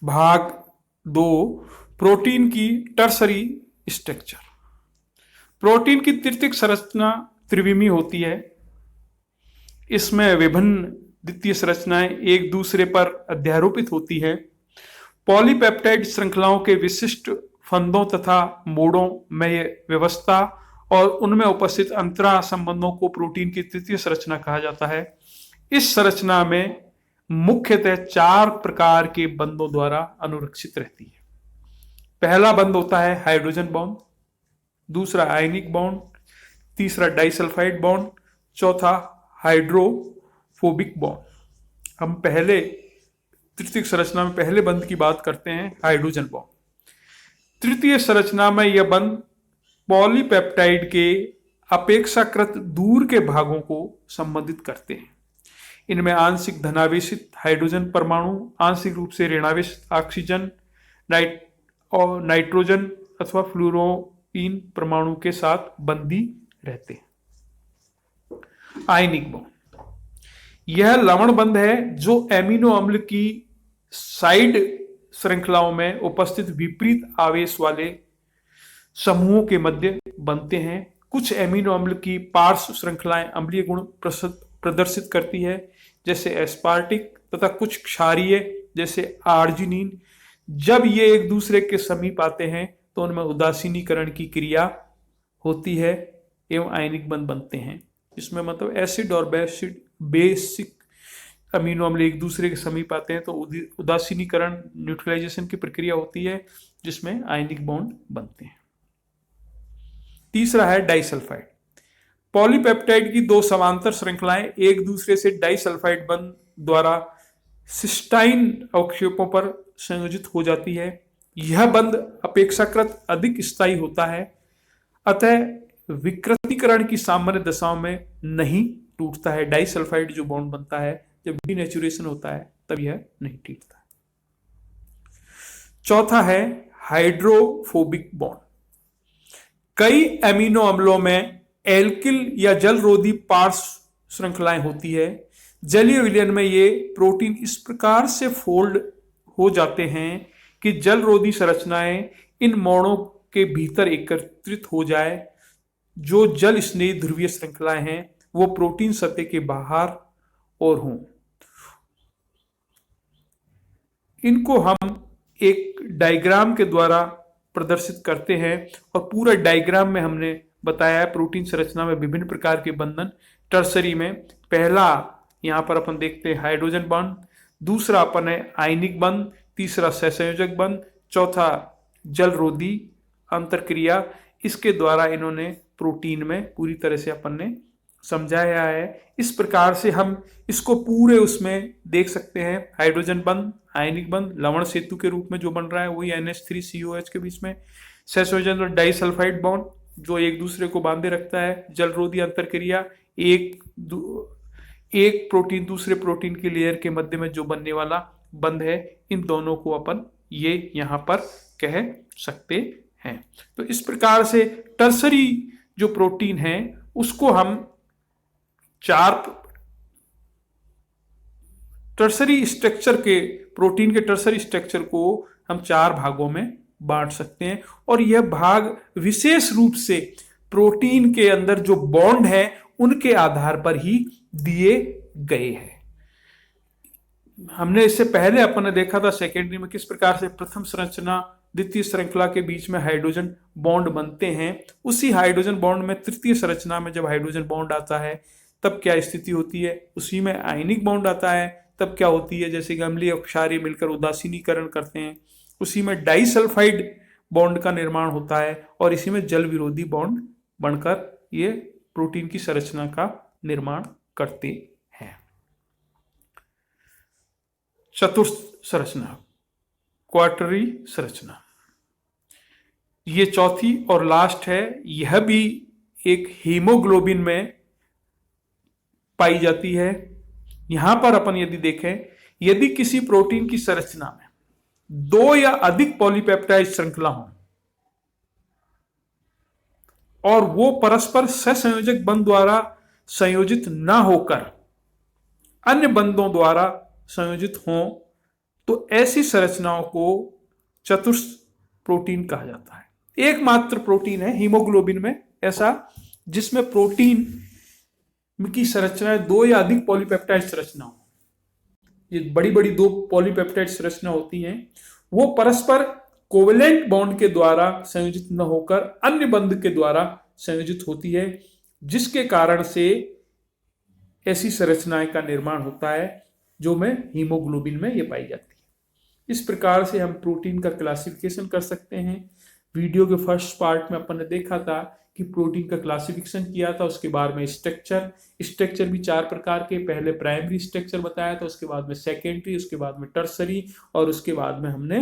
भाग 2, प्रोटीन की tertiary structure. Protein की तृतीयक संरचना त्रिविमीय होती है। इसमें विभिन्न द्वितीय संरचनाएं एक दूसरे पर अध्यारोपित होती है। पॉलीपेप्टाइड श्रृंखलाओं के विशिष्ट फंदों तथा मोड़ों में व्यवस्था और उनमें उपस्थित अंतरा संबंधों को प्रोटीन की तृतीय संरचना कहा जाता है। इस संरचना में मुख्यतः 4 प्रकार के बंधों द्वारा अनुरक्षित रहती है। पहला बंध होता है हाइड्रोजन बॉन्ड, दूसरा आयनिक बॉन्ड, तीसरा डाइसल्फाइड बॉन्ड, चौथा हाइड्रोफोबिक बॉन्ड। हम पहले तृतीय संरचना में पहले बंध की बात करते हैं, हाइड्रोजन बॉन्ड। तृतीय संरचना में यह बंध पॉलीपेप्टाइड के अपेक्षाकृत दूर के भागों को संबंधित करते हैं। इनमें आंशिक धनावेशित हाइड्रोजन परमाणु आंशिक रूप से ऋणावेशित ऑक्सीजन, नाइट्रोजन अथवा फ्लोरीन परमाणु के साथ बंधी रहते हैं। आयनिक बॉन्ड, यह लवण बंध है जो एमिनो अम्ल की साइड श्रृंखलाओं में उपस्थित विपरीत आवेश वाले समूहों के मध्य बनते हैं। कुछ एमिनो अम्ल की पार्श्व श्रृंखलाएं अम्लीय गुण प्रदर्शित करती है, जैसे एस्पार्टिक, तथा कुछ क्षारीय जैसे आर्जिनिन। जब ये एक दूसरे के समीप आते हैं तो उनमें उदासीनीकरण की क्रिया होती है एवं आयनिक बंध बनते हैं। इसमें मतलब एसिड और बेसिक अमीनो अम्ल एक दूसरे के समीप आते हैं तो उदासीनीकरण न्यूट्रलाइजेशन की प्रक्रिया होती है जिसमें आयनिक बॉन्ड बनते हैं। तीसरा है डाइसल्फाइड। पॉलीपेप्टाइड की 2 समांतर श्रृंखलाएं एक दूसरे से डाइसल्फाइड बंध द्वारा सिस्टाइन अवक्षेपों पर संयोजित हो जाती है। यह बंध अपेक्षाकृत अधिक स्थायी होता है, अतः विकृतीकरण की सामान्य दशाओं में नहीं टूटता है। डाइसल्फाइड जो बॉन्ड बनता है जब डीनेचुरेशन होता है तब यह नहीं टूटता है। चौथा है हाइड्रोफोबिक बॉन्ड। कई एमिनो अम्लों में एल्किल या जलरोधी पार्श्व श्रृंखलाएं होती है। जलीय विलयन में ये प्रोटीन इस प्रकार से फोल्ड हो जाते हैं कि जलरोधी संरचनाएं इन मोड़ों के भीतर एकत्रित हो जाए। जो जल स्नेही ध्रुवीय श्रृंखलाएं हैं वो प्रोटीन सतह के बाहर और हों। इनको हम एक डायग्राम के द्वारा प्रदर्शित करते हैं और पूरा डायग्राम में हमने बताया है प्रोटीन संरचना में विभिन्न प्रकार के बंधन। टर्सरी में पहला यहां पर अपन देखते हैं हाइड्रोजन बंध, दूसरा अपन है आयनिक बंध, तीसरा सहसंयोजक बंध, चौथा जलरोधी अंतरक्रिया। इसके द्वारा इन्होंने प्रोटीन में पूरी तरह से अपन ने समझाया है। इस प्रकार से हम इसको पूरे उसमें देख सकते हैं। हाइड्रोजन बंध, आयनिक बंध लवण सेतु के रूप में जो बन रहा है वही NH3COH के बीच में, सहसंयोजन और डाइसल्फाइड बॉन्ड जो एक दूसरे को बांधे रखता है, जलरोधी अंतरक्रिया एक प्रोटीन दूसरे प्रोटीन की लेयर के मध्य में जो बनने वाला बंध है, इन दोनों को अपन ये यहां पर कह सकते हैं। तो इस प्रकार से टर्सरी जो प्रोटीन है उसको हम 4 टर्सरी स्ट्रक्चर के प्रोटीन के टर्सरी स्ट्रक्चर को हम 4 भागों में बांट सकते हैं और यह भाग विशेष रूप से प्रोटीन के अंदर जो बॉन्ड है उनके आधार पर ही दिए गए हैं। हमने इससे पहले अपन ने देखा था सेकेंडरी में किस प्रकार से प्रथम संरचना द्वितीय श्रृंखला के बीच में हाइड्रोजन बॉन्ड बनते हैं। उसी हाइड्रोजन बॉन्ड में तृतीय संरचना में जब हाइड्रोजन बॉन्ड आता है तब क्या स्थिति होती है, उसी में आयनिक बॉन्ड आता है तब क्या होती है, जैसे कि अम्लीय और क्षारीय मिलकर उदासीनीकरण करते हैं, उसी में डाइसल्फाइड बॉन्ड का निर्माण होता है और इसी में जल विरोधी बॉन्ड बनकर ये प्रोटीन की संरचना का निर्माण करते हैं। चतुर्थ संरचना, क्वार्टरी संरचना, ये चौथी और लास्ट है। यह भी एक हीमोग्लोबिन में पाई जाती है। यहां पर अपन यदि देखें, यदि किसी प्रोटीन की संरचना में 2 या अधिक पॉलीपेप्टाइड श्रृंखला हो और वो परस्पर सहसंयोजक बंध द्वारा संयोजित न होकर अन्य बंधों द्वारा संयोजित हों तो ऐसी संरचनाओं को चतुर्थ प्रोटीन कहा जाता है। एकमात्र प्रोटीन है हीमोग्लोबिन में ऐसा जिसमें प्रोटीन की संरचनाएं दो या अधिक पॉलीपेप्टाइड संरचना हो। ये बड़ी बड़ी दो पॉलीपेप्टाइड संरचना होती हैं, वो परस्पर कोवेलेंट बॉन्ड के द्वारा संयोजित न होकर अन्य बंध के द्वारा संयोजित होती है, जिसके कारण से ऐसी संरचनाएं का निर्माण होता है जो में हीमोग्लोबिन में ये पाई जाती है। इस प्रकार से हम प्रोटीन का क्लासिफिकेशन कर सकते हैं। वीडियो के फर्स्ट पार्ट में अपन ने देखा था कि प्रोटीन का क्लासिफिकेशन किया था, उसके बाद में स्ट्रक्चर भी चार प्रकार के, पहले प्राइमरी स्ट्रक्चर बताया था, उसके बाद में सेकेंडरी, उसके बाद में टर्सरी और उसके बाद में हमने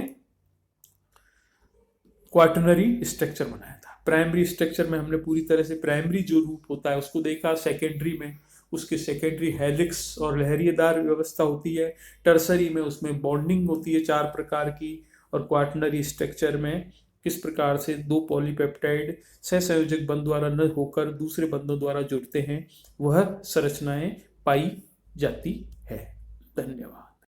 क्वाटरनरी स्ट्रक्चर बनाया था। प्राइमरी स्ट्रक्चर में हमने पूरी तरह से प्राइमरी जो रूप होता है उसको देखा, सेकेंडरी में उसके सेकेंडरी हेलिक्स और लहरिएदार व्यवस्था होती है, टर्सरी में उसमें बॉन्डिंग होती है चार प्रकार की, और क्वाटरनरी स्ट्रक्चर में किस प्रकार से दो पॉलीपेप्टाइड सहसंयोजक बंध द्वारा न होकर दूसरे बंधों द्वारा जुड़ते हैं, वह संरचनाएं पाई जाती है। धन्यवाद।